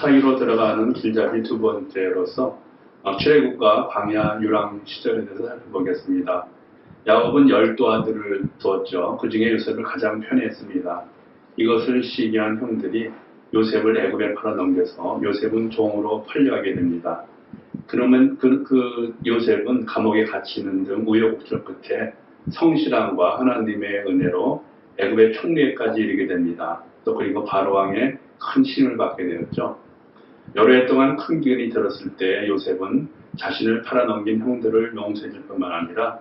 사이로 들어가는 길잡이 두 번째로서 출애굽과 광야 유랑 시절에 대해서 살펴보겠습니다. 야곱은 12아들을 두었죠. 그 중에 요셉을 가장 편애했습니다. 이것을 시기한 형들이 요셉을 애굽에 팔아넘겨서 요셉은 종으로 팔려가게 됩니다. 그러면 그 요셉은 감옥에 갇히는 등 우여곡절 끝에 성실함과 하나님의 은혜로 애굽의 총리에까지 이르게 됩니다. 또 그리고 바로왕의 큰 신을 받게 되었죠. 여러 해 동안 큰 기근이 들었을 때 요셉은 자신을 팔아넘긴 형들을 용서해 줄 뿐만 아니라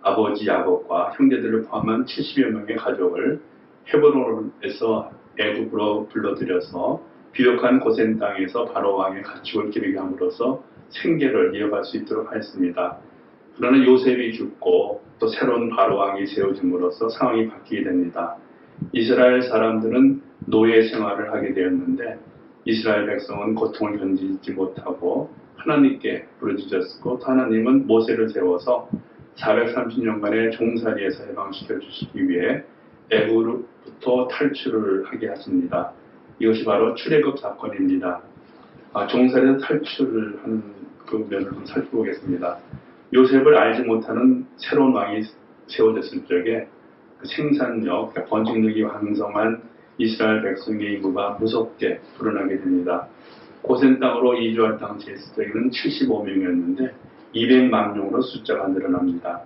아버지 야곱과 형제들을 포함한 70여 명의 가족을 헤브론에서 애굽으로 불러들여서 비옥한 고센 땅에서 바로왕의 가축을 기르게 함으로써 생계를 이어갈 수 있도록 하였습니다. 그러나 요셉이 죽고 또 새로운 바로왕이 세워짐으로써 상황이 바뀌게 됩니다. 이스라엘 사람들은 노예 생활을 하게 되었는데 이스라엘 백성은 고통을 견디지 못하고 하나님께 부르짖었고 또 하나님은 모세를 세워서 430년간의 종살이에서 해방시켜 주시기 위해 애굽으로부터 탈출을 하게 하십니다. 이것이 바로 출애굽 사건입니다. 종살이에서 탈출을 하는 그 면을 좀 살펴보겠습니다. 요셉을 알지 못하는 새로운 왕이 세워졌을 적에 그 생산력, 번식력이 왕성한 이스라엘 백성의 인구가 무섭게 불어나게 됩니다. 고센 땅으로 이주할 당시의 수도에는 75명이었는데 200만 명으로 숫자가 늘어납니다.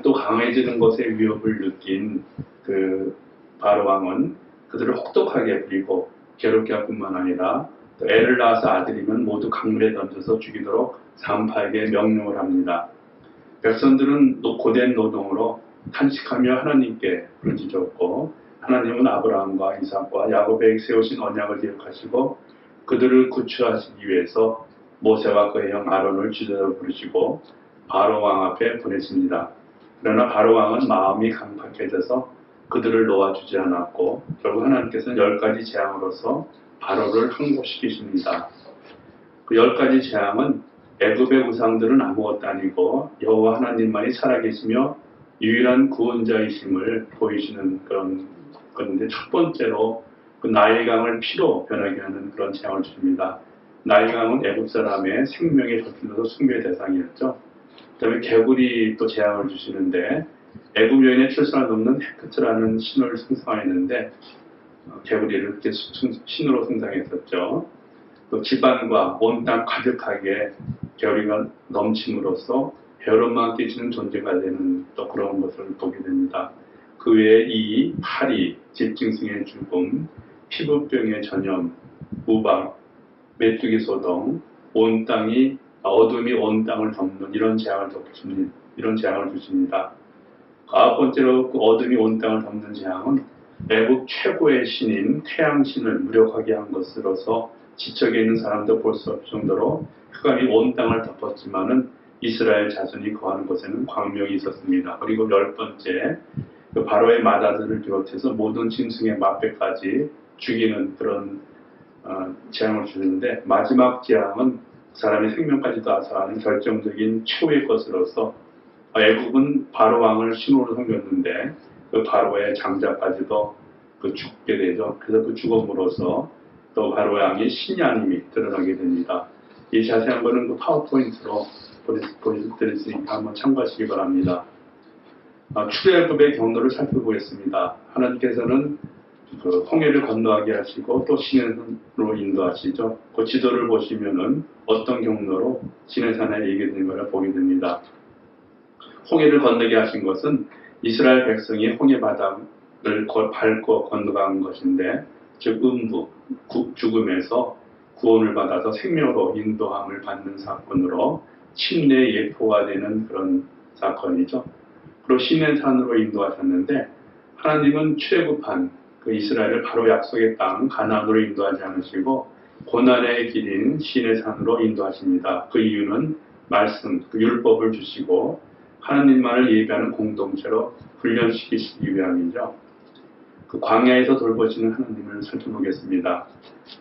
또 강해지는 것의 위협을 느낀 그 바로왕은 그들을 혹독하게 부리고 괴롭게 할 뿐만 아니라 또 애를 낳아서 아들이면 모두 강물에 던져서 죽이도록 산파에게 명령을 합니다. 백성들은 고된 노동으로 탄식하며 하나님께 부르짖었고 하나님은 아브라함과 이삭과 야곱에게 세우신 언약을 기억하시고 그들을 구출하시기 위해서 모세와 그의 형 아론을 지도자로 부르시고 바로왕 앞에 보내십니다. 그러나 바로왕은 마음이 강팍해져서 그들을 놓아주지 않았고 결국 하나님께서는 10가지 재앙으로서 바로를 항복시키십니다. 그 10가지 재앙은 애굽의 우상들은 아무것도 아니고 여호와 하나님만이 살아계시며 유일한 구원자이심을 보이시는 그런 건데, 첫 번째로 그 나일강을 피로 변하게 하는 그런 재앙을 주십니다. 나일강은 애굽 사람의 생명의 저길로서 숭배의 대상이었죠. 그 다음에 개구리 또 재앙을 주시는데 애굽 여인의 출산을 돕는 헤크트라는 신을 숭상했는데 개구리를 이렇게 신으로 숭상했었죠. 또 집안과 온 땅 가득하게 개구리가 넘침으로써 벼룩만 끼치는 존재가 되는 또 그런 것을 보게 됩니다. 그 외에 이 파리, 집짐승의 죽음, 피부병의 전염, 우박, 메뚜기 소동, 온 땅이 어둠이 온 땅을 덮는 이런 재앙을 주십니다. 아홉 번째로 그 어둠이 온 땅을 덮는 재앙은 애굽 최고의 신인 태양신을 무력하게 한 것으로서 지척에 있는 사람도 볼 수 없을 정도로 흑암이 온 땅을 덮었지만은 이스라엘 자손이 거하는 곳에는 광명이 있었습니다. 그리고 10번째, 그 바로의 맏아들을 비롯해서 모든 짐승의 맛배까지 죽이는 그런 재앙을 주는데 마지막 재앙은 사람의 생명까지도 앗아가는 결정적인 최후의 것으로서 애굽은 바로 왕을 신으로 섬겼는데 그 바로의 장자까지도 죽게 되죠. 그래서 그 죽음으로써 또 바로 왕이 신이 아님이 드러나게 됩니다. 이 자세한 거는 그 파워포인트로 보여드릴 수 있으니까 한번 참고하시기 바랍니다. 출애굽의 경로를 살펴보겠습니다. 하나님께서는 그 홍해를 건너가게 하시고 또 시내산으로 인도하시죠. 그 지도를 보시면은 어떤 경로로 시내산에 이르게 된 것을 보게 됩니다. 홍해를 건너게 하신 것은 이스라엘 백성이 홍해 바닥을 밟고 건너간 것인데, 즉 음부, 죽음에서 구원을 받아서 생명으로 인도함을 받는 사건으로 침례의 예표가 되는 그런 사건이죠. 그리고 시내산으로 인도하셨는데 하나님은 출애굽한 그 이스라엘을 바로 약속의 땅 가나안으로 인도하지 않으시고 고난의 길인 시내산으로 인도하십니다. 그 이유는 말씀, 그 율법을 주시고 하나님만을 예배하는 공동체로 훈련시키시기 위함이죠. 그 광야에서 돌보시는 하나님을 살펴보겠습니다.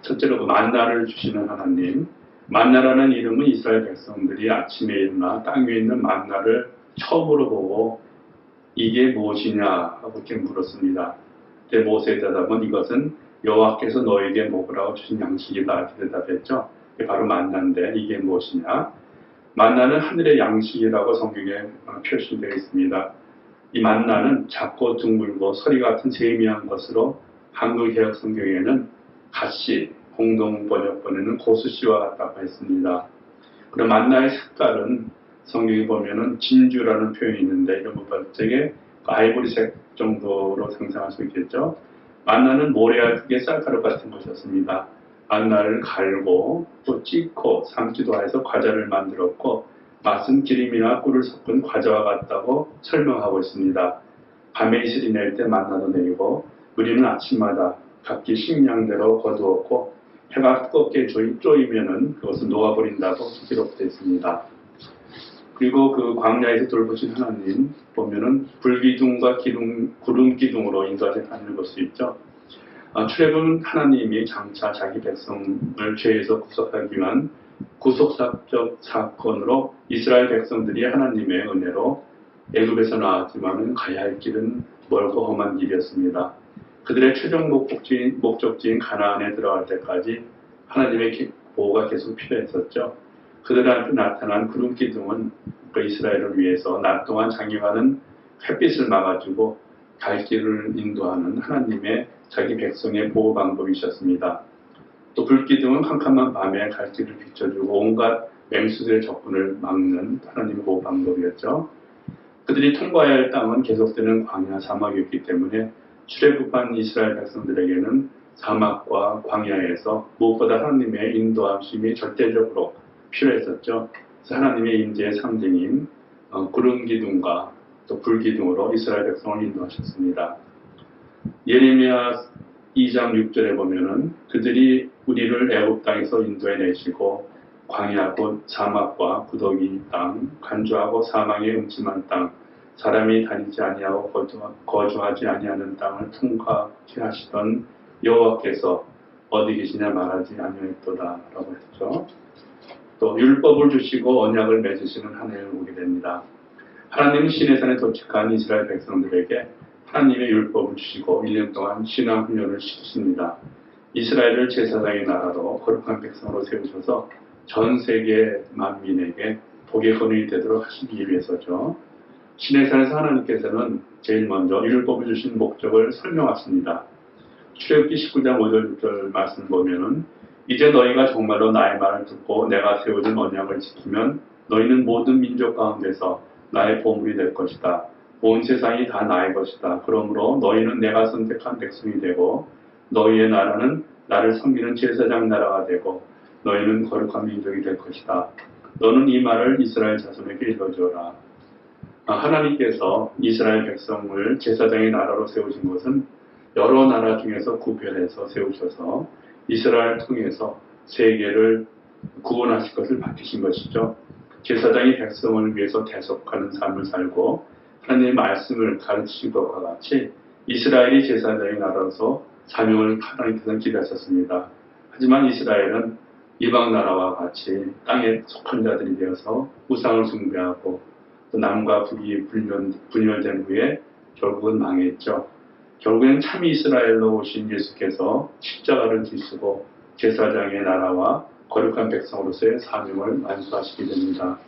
첫째로 그 만나를 주시는 하나님. 만나라는 이름은 이스라엘 백성들이 아침에 일어나 땅 위에 있는 만나를 처음으로 보고 이게 무엇이냐 하고 이렇게 물었습니다. 그때 모세의 대답은 이것은 여호와께서 너에게 먹으라고 주신 양식이다 이렇게 대답했죠. 이게 바로 만나인데 이게 무엇이냐? 만나는 하늘의 양식이라고 성경에 표시되어 있습니다. 이 만나는 작고 둥글고 서리 같은 세미한 것으로 한글개혁 성경에는 갓씨, 공동 번역본에는 고수씨와 같다고 했습니다. 그럼 만나의 색깔은 성경에 보면은 진주라는 표현이 있는데 이런 것들에게 아이보리색 정도로 상상할 수 있겠죠. 만나는 모래알게 쌀가루 같은 것이었습니다. 만나를 갈고 또 찢고 삶기도 해서 과자를 만들었고 맛은 기름이나 꿀을 섞은 과자와 같다고 설명하고 있습니다. 밤에 이슬이 낼 때 만나도 내리고 우리는 아침마다 각기 식량대로 거두었고 해가 뜨겁게 쪼이면은 그것을 놓아버린다고 기록되어 있습니다. 그리고 그 광야에서 돌보신 하나님 보면은 불기둥과 구름 기둥으로 인도하신 하나님을 볼 수 있죠. 출애굽은 하나님이 장차 자기 백성을 죄에서 구속하기 위한 구속사적 사건으로 이스라엘 백성들이 하나님의 은혜로 애굽에서 나왔지만 가야 할 길은 멀고 험한 길이었습니다. 그들의 최종 목적지인 가나안에 들어갈 때까지 하나님의 보호가 계속 필요했었죠. 그들한테 나타난 구름 기둥은 그 이스라엘을 위해서 낮 동안 장애하는 햇빛을 막아주고 갈 길을 인도하는 하나님의 자기 백성의 보호 방법이셨습니다. 또 불기둥은 캄캄한 밤에 갈 길을 비춰주고 온갖 맹수들의 접근을 막는 하나님의 보호 방법이었죠. 그들이 통과해야 할 땅은 계속되는 광야 사막이었기 때문에 출애굽한 이스라엘 백성들에게는 사막과 광야에서 무엇보다 하나님의 인도하심이 절대적으로 필요했었죠. 그래서 하나님의 임재의 상징인 구름 기둥과 또 불 기둥으로 이스라엘 백성을 인도하셨습니다. 예레미야 2장 6절에 보면은 그들이 우리를 애굽 땅에서 인도해 내시고 광야 곧 사막과 구더기 땅, 간주하고 사망의 음침한 땅, 사람이 다니지 아니하고 거주하지 아니하는 땅을 통과케 하시던 여호와께서 어디 계시냐 말하지 아니하였도다라고 했죠. 또 율법을 주시고 언약을 맺으시는 한 해를 오게 됩니다. 하나님은 시내산에 도착한 이스라엘 백성들에게 하나님의 율법을 주시고 1년 동안 신앙 훈련을 시키십니다. 이스라엘을 제사장의 나라로 거룩한 백성으로 세우셔서 전 세계 만민에게 복의 근원이 되도록 하시기 위해서죠. 시내산에서 하나님께서는 제일 먼저 율법을 주신 목적을 설명하십니다. 출애굽기 19장 5절 6절 말씀을 보면은 이제 너희가 정말로 나의 말을 듣고 내가 세워준 언약을 지키면 너희는 모든 민족 가운데서 나의 보물이 될 것이다. 온 세상이 다 나의 것이다. 그러므로 너희는 내가 선택한 백성이 되고 너희의 나라는 나를 섬기는 제사장 나라가 되고 너희는 거룩한 민족이 될 것이다. 너는 이 말을 이스라엘 자손에게 읽어주어라. 하나님께서 이스라엘 백성을 제사장의 나라로 세우신 것은 여러 나라 중에서 구별해서 세우셔서 이스라엘 통해서 세계를 구원하실 것을 밝히신 것이죠. 제사장이 백성을 위해서 대속하는 삶을 살고 하나님의 말씀을 가르치신 것과 같이 이스라엘이 제사장의 나라로서 사명을 하나님께서는 기대하셨습니다. 하지만 이스라엘은 이방 나라와 같이 땅에 속한 자들이 되어서 우상을 숭배하고 또 남과 북이 분열된 후에 결국은 망했죠. 결국엔 참 이스라엘로 오신 예수께서 십자가를 지시고 제사장의 나라와 거룩한 백성으로서의 사명을 완수하시게 됩니다.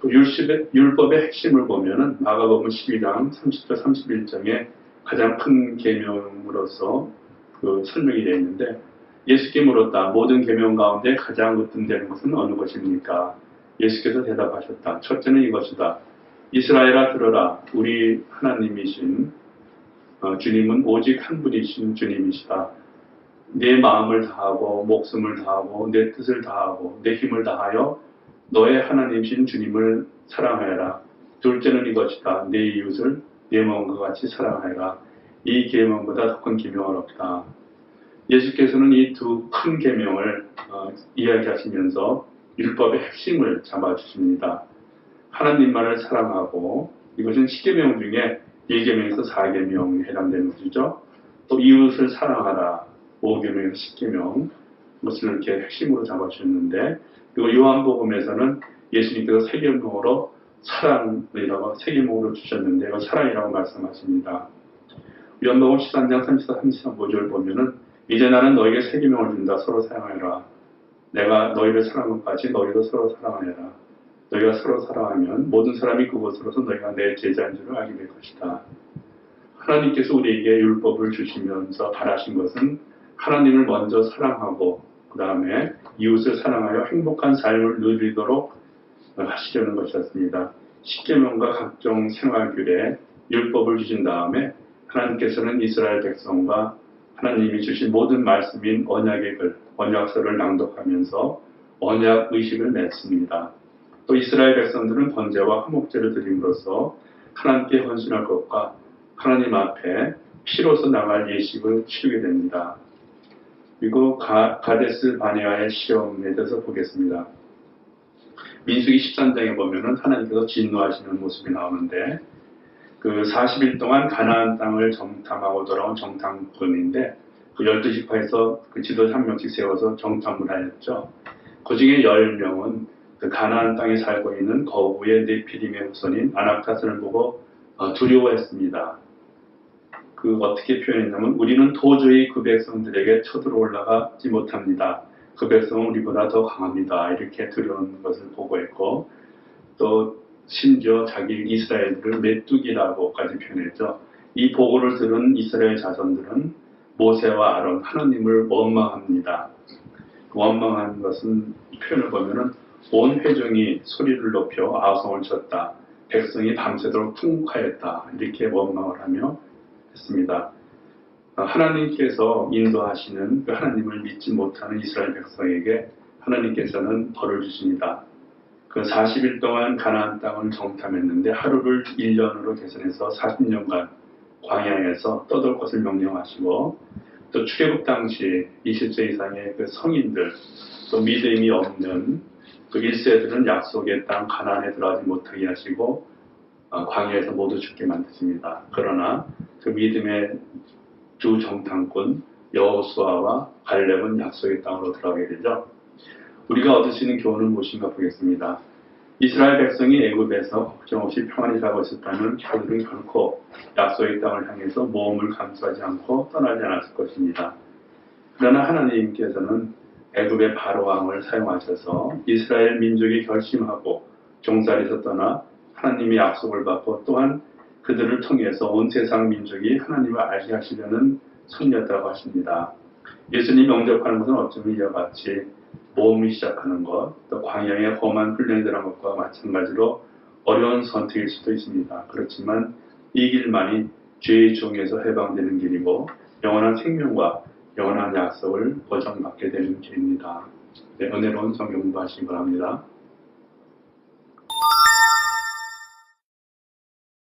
율법의 핵심을 보면은 마가복음 12장 30절 31장에 가장 큰 계명으로서 설명이 되어 있는데 예수께 물었다. 모든 계명 가운데 가장 으뜸되는 것은 어느 것입니까? 예수께서 대답하셨다. 첫째는 이것이다. 이스라엘아 들어라. 우리 하나님이신 주님은 오직 한 분이신 주님이시다. 내 마음을 다하고 목숨을 다하고 내 뜻을 다하고 내 힘을 다하여 너의 하나님이신 주님을 사랑하여라. 둘째는 이것이다. 내 이웃을 내 몸과 같이 사랑하여라. 이 계명보다 더 큰 계명은 없다. 예수께서는 이 두 큰 계명을 이야기하시면서 율법의 핵심을 잡아주십니다. 하나님만을 사랑하고 이것은 10계명 중에 1계명에서 4계명에 해당되는 것이죠. 또 이웃을 사랑하라. 5계명에서 10계명 것을 이렇게 핵심으로 잡아주셨는데 그리고 요한복음에서는 예수님께서 3계명으로 사랑이라고 3계명으로 주셨는데 이거 사랑이라고 말씀하십니다. 요한복음 13장 34, 35절 보면은 이제 나는 너에게 새 계명을 준다. 서로 사랑하여라. 내가 너희를 사랑한 것 같이 너희도 서로 사랑하여라. 너희가 서로 사랑하면 모든 사람이 그곳으로서 너희가 내 제자인 줄을 알게 될 것이다. 하나님께서 우리에게 율법을 주시면서 바라신 것은 하나님을 먼저 사랑하고 그 다음에 이웃을 사랑하여 행복한 삶을 누리도록 하시려는 것이었습니다. 십계명과 각종 생활규례, 율법을 주신 다음에 하나님께서는 이스라엘 백성과 하나님이 주신 모든 말씀인 언약의 글, 언약서를 낭독하면서 언약 의식을 냈습니다. 또 이스라엘 백성들은 번제와 화목제를 드림으로써 하나님께 헌신할 것과 하나님 앞에 피로서 나갈 예식을 치르게 됩니다. 그리고 가데스 바네아의 시험에 대해서 보겠습니다. 민수기 13장에 보면은 하나님께서 진노하시는 모습이 나오는데 그 40일 동안 가나안 땅을 정탐하고 돌아온 정탐꾼인데 그 12지파에서 그 지도자 한 명씩 세워서 정탐을 하였죠. 그 중에 10명은 그 가나안 땅에 살고 있는 거구의 네피림의 후손인 아낙타스를 보고 두려워했습니다. 그 어떻게 표현했냐면 우리는 도저히 그 백성들에게 쳐들어 올라가지 못합니다. 그 백성은 우리보다 더 강합니다. 이렇게 두려운 것을 보고했고 또 심지어 자기 이스라엘들을 메뚜기라고까지 표현했죠. 이 보고를 들은 이스라엘 자손들은 모세와 아론 하나님을 원망합니다. 원망한 것은 표현을 보면은 온 회중이 소리를 높여 아우성을 쳤다. 백성이 밤새도록 통곡하였다. 이렇게 원망을 하며 했습니다. 하나님께서 인도하시는 그 하나님을 믿지 못하는 이스라엘 백성에게 하나님께서는 벌을 주십니다. 그 40일 동안 가나안 땅을 정탐했는데 하루를 1년으로 계산해서 40년간 광야에서 떠돌 것을 명령하시고 또 출애굽 당시 20세 이상의 그 성인들 또 믿음이 없는 그 1세들은 약속의 땅 가나안에 들어가지 못하게 하시고 광야에서 모두 죽게 만드십니다. 그러나 그 믿음의 두 정탐꾼 여호수아와 갈렙은 약속의 땅으로 들어가게 되죠. 우리가 얻을 수 있는 교훈은 무엇인가 보겠습니다. 이스라엘 백성이 애굽에서 걱정 없이 평안히 살고 있었다면 그들은 결코 약속의 땅을 향해서 모험을 감수하지 않고 떠나지 않았을 것입니다. 그러나 하나님께서는 애굽의 바로 왕을 사용하셔서 이스라엘 민족이 결심하고 종살이에서 떠나 하나님의 약속을 받고 또한 그들을 통해서 온 세상 민족이 하나님을 알게 하시려는 섭리였다고 하십니다. 예수님이 영접하는 것은 어쩌면 이와 같이 모험을 시작하는 것, 또 광야의 험한 훈련이 들어간 것과 마찬가지로 어려운 선택일 수도 있습니다. 그렇지만 이 길만이 죄의 종에서 해방되는 길이고 영원한 생명과 영원한 약속을 보장받게 되는 길입니다. 네, 은혜로운 성경 공부하시기 바랍니다.